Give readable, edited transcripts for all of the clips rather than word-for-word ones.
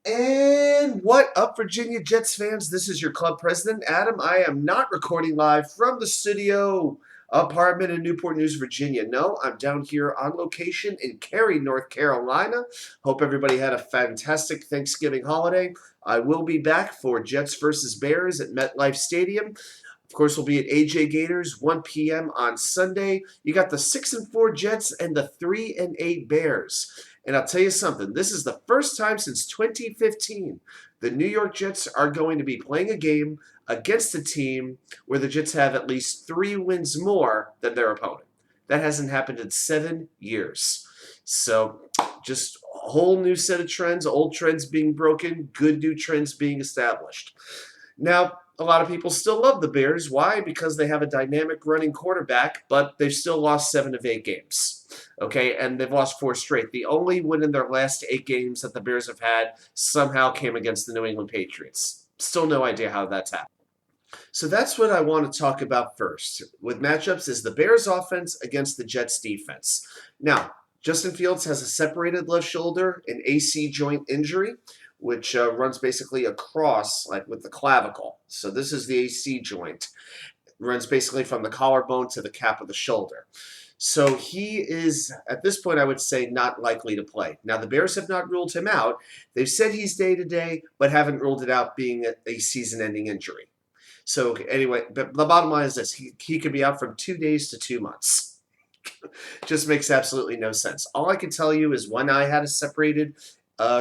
And what up, Virginia Jets fans? This is your club president, Adam. I am not recording live from the studio apartment in Newport News, Virginia. No, I'm down here on location in Cary, North Carolina. Hope everybody had a fantastic Thanksgiving holiday. I will be back for Jets versus Bears at MetLife Stadium. Of course, we'll be at AJ Gators 1 p.m. on Sunday. You got the 6-4 Jets and the 3-8 Bears. And I'll tell you something, this is the first time since 2015 the New York Jets are going to be playing a game against a team where the Jets have at least 3 wins more than their opponent. That hasn't happened in 7 years. So just a whole new set of trends, old trends being broken, good new trends being established. Now, a lot of people still love the Bears. Why? Because they have a dynamic running quarterback, but they've still lost 7 of 8 games. Okay, and they've lost 4 straight. The only win in their last 8 games that the Bears have had somehow came against the New England Patriots. Still no idea how that's happened. So that's what I want to talk about first. With matchups is the Bears offense against the Jets defense. Now, Justin Fields has a separated left shoulder, an AC joint injury, which runs basically across, like with the clavicle. So this is the AC joint. It runs basically from the collarbone to the cap of the shoulder. So he is, at this point, I would say, not likely to play. Now, the Bears have not ruled him out. They've said he's day-to-day, but haven't ruled it out being a season-ending injury. So anyway, but the bottom line is this. He could be out from 2 days to 2 months. Just makes absolutely no sense. All I can tell you is when I had a separated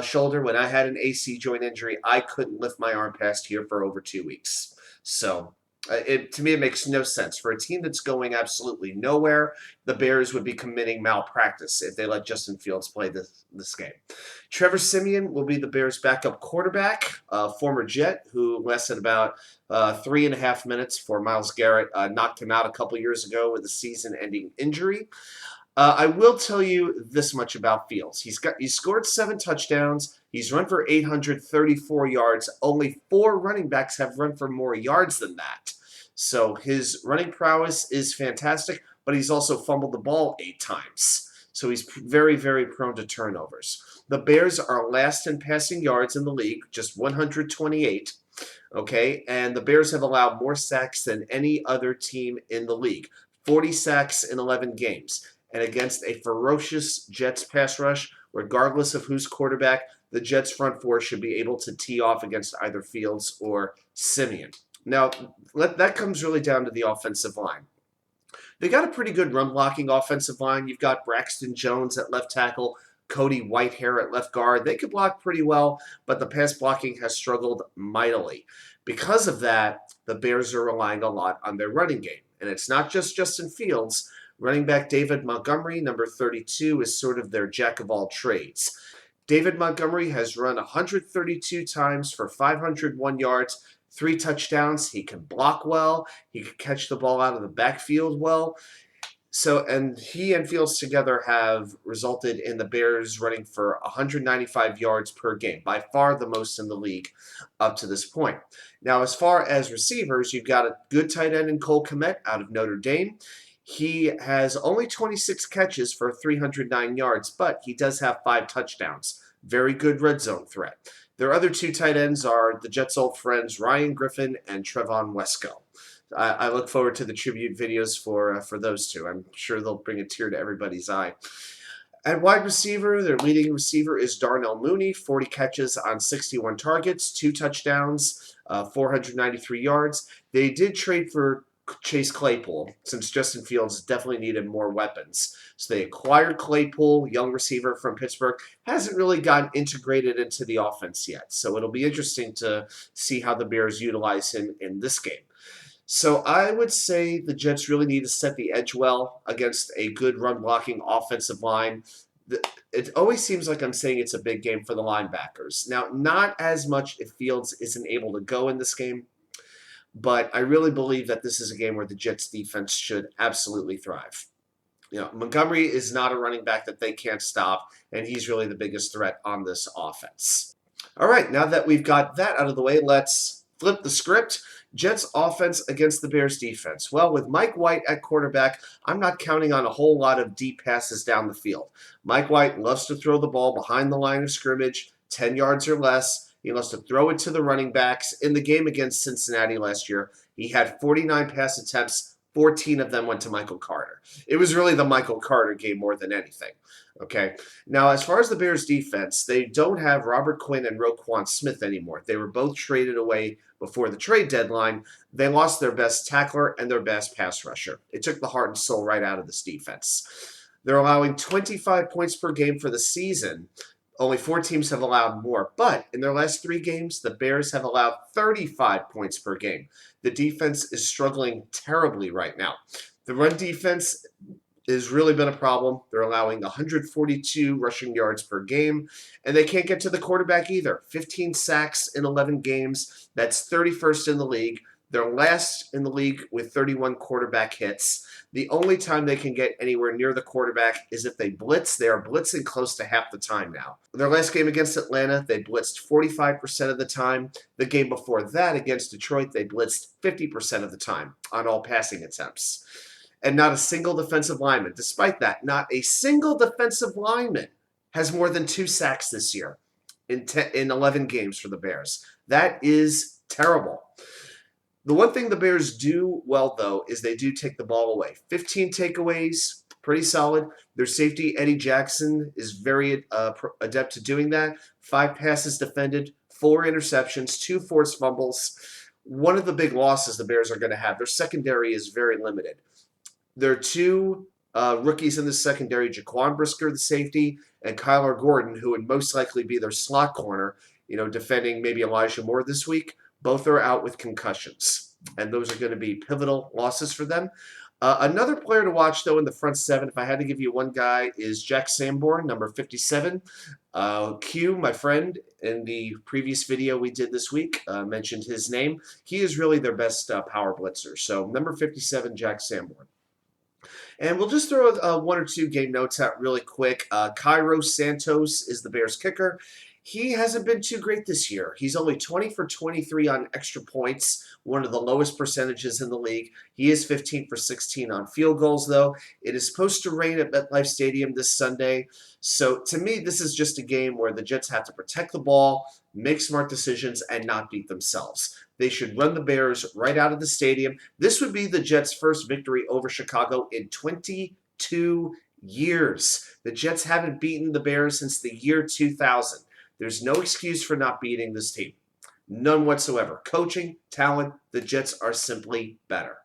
shoulder, when I had an AC joint injury, I couldn't lift my arm past here for over 2 weeks. So to me, it makes no sense. For a team that's going absolutely nowhere, the Bears would be committing malpractice if they let Justin Fields play this game. Trevor Siemian will be the Bears' backup quarterback, former Jet, who lasted about 3.5 minutes for Myles Garrett knocked him out a couple years ago with a season-ending injury. I will tell you this much about Fields. He's scored 7 touchdowns. He's run for 834 yards. Only 4 running backs have run for more yards than that. So his running prowess is fantastic, but he's also fumbled the ball 8 times. So he's very, very prone to turnovers. The Bears are last in passing yards in the league, just 128. Okay, and the Bears have allowed more sacks than any other team in the league. 40 sacks in 11 games. And against a ferocious Jets pass rush, regardless of who's quarterback, the Jets front 4 should be able to tee off against either Fields or Siemian. Now, that comes really down to the offensive line. They got a pretty good run-blocking offensive line. You've got Braxton Jones at left tackle, Cody Whitehair at left guard. They could block pretty well, but the pass blocking has struggled mightily. Because of that, the Bears are relying a lot on their running game. And it's not just Justin Fields. Running back David Montgomery, number 32, is sort of their jack of all trades. David Montgomery has run 132 times for 501 yards, 3 touchdowns. He can block well. He can catch the ball out of the backfield well. So, and he and Fields together have resulted in the Bears running for 195 yards per game, by far the most in the league up to this point. Now, as far as receivers, you've got a good tight end in Cole Kmet out of Notre Dame. He has only 26 catches for 309 yards, but he does have 5 touchdowns. Very good red zone threat. Their other 2 tight ends are the Jets' old friends Ryan Griffin and Trevon Wesco. I look forward to the tribute videos for those 2. I'm sure they'll bring a tear to everybody's eye. At wide receiver, their leading receiver is Darnell Mooney, 40 catches on 61 targets, 2 touchdowns, 493 yards. They did trade for Chase Claypool, since Justin Fields definitely needed more weapons. So they acquired Claypool, young receiver from Pittsburgh. Hasn't really gotten integrated into the offense yet. So it'll be interesting to see how the Bears utilize him in this game. So I would say the Jets really need to set the edge well against a good run-blocking offensive line. It always seems like I'm saying it's a big game for the linebackers. Now, not as much if Fields isn't able to go in this game. But I really believe that this is a game where the Jets defense should absolutely thrive. Montgomery is not a running back that they can't stop, and he's really the biggest threat on this offense. All right, now that we've got that out of the way, let's flip the script. Jets offense against the Bears defense. Well, with Mike White at quarterback, I'm not counting on a whole lot of deep passes down the field. Mike White loves to throw the ball behind the line of scrimmage, 10 yards or less. He loves to throw it to the running backs. In the game against Cincinnati last year, he had 49 pass attempts. 14 of them went to Michael Carter. It was really the Michael Carter game more than anything. Okay. Now, as far as the Bears defense, they don't have Robert Quinn and Roquan Smith anymore. They were both traded away before the trade deadline. They lost their best tackler and their best pass rusher. It took the heart and soul right out of this defense. They're allowing 25 points per game for the season. Only 4 teams have allowed more. But in their last 3 games, the Bears have allowed 35 points per game. The defense is struggling terribly right now. The run defense has really been a problem. They're allowing 142 rushing yards per game, and they can't get to the quarterback either. 15 sacks in 11 games. That's 31st in the league. They're last in the league with 31 quarterback hits. The only time they can get anywhere near the quarterback is if they blitz. They are blitzing close to half the time now. Their last game against Atlanta, they blitzed 45% of the time. The game before that against Detroit, they blitzed 50% of the time on all passing attempts. And not a single defensive lineman. Despite that, not a single defensive lineman has more than 2 sacks this year in 11 games for the Bears. That is terrible. The one thing the Bears do well, though, is they do take the ball away. 15 takeaways, pretty solid. Their safety, Eddie Jackson, is very adept to doing that. 5 passes defended, 4 interceptions, 2 forced fumbles. One of the big losses the Bears are going to have, their secondary is very limited. There are 2 rookies in the secondary, Jaquan Brisker, the safety, and Kyler Gordon, who would most likely be their slot corner, defending maybe Elijah Moore this week. Both are out with concussions, and those are going to be pivotal losses for them. Another player to watch, though, in the front 7, if I had to give you one guy, is Jack Sanborn, number 57. Q, my friend, in the previous video we did this week, mentioned his name. He is really their best power blitzer. So, number 57, Jack Sanborn. And we'll just throw 1 or 2 game notes out really quick. Cairo Santos is the Bears kicker. He hasn't been too great this year. He's only 20 for 23 on extra points, one of the lowest percentages in the league. He is 15 for 16 on field goals, though. It is supposed to rain at MetLife Stadium this Sunday. So, to me, this is just a game where the Jets have to protect the ball, make smart decisions, and not beat themselves. They should run the Bears right out of the stadium. This would be the Jets' first victory over Chicago in 22 years. The Jets haven't beaten the Bears since the year 2000. There's no excuse for not beating this team. None whatsoever. Coaching, talent, the Jets are simply better.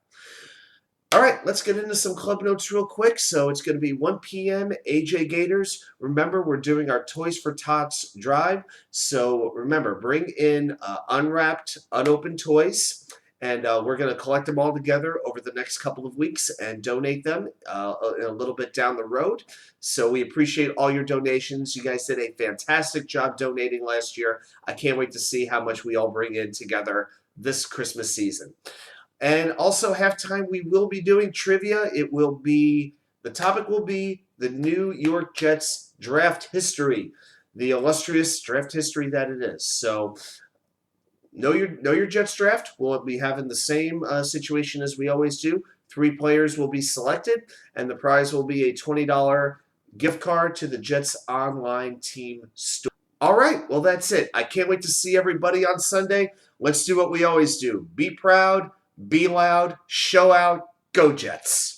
All right, let's get into some club notes real quick. So it's going to be 1 p.m. AJ Gators. Remember, we're doing our Toys for Tots drive. So remember, bring in unwrapped, unopened toys. And we're going to collect them all together over the next couple of weeks and donate them a little bit down the road. So we appreciate all your donations. You guys did a fantastic job donating last year. I can't wait to see how much we all bring in together this Christmas season. And also, halftime, we will be doing trivia. The topic will be the New York Jets draft history, the illustrious draft history that it is. So, Know your Jets draft. We'll be having the same situation as we always do. 3 players will be selected, and the prize will be a $20 gift card to the Jets online team store. All right, well, that's it. I can't wait to see everybody on Sunday. Let's do what we always do. Be proud, be loud, show out, go Jets.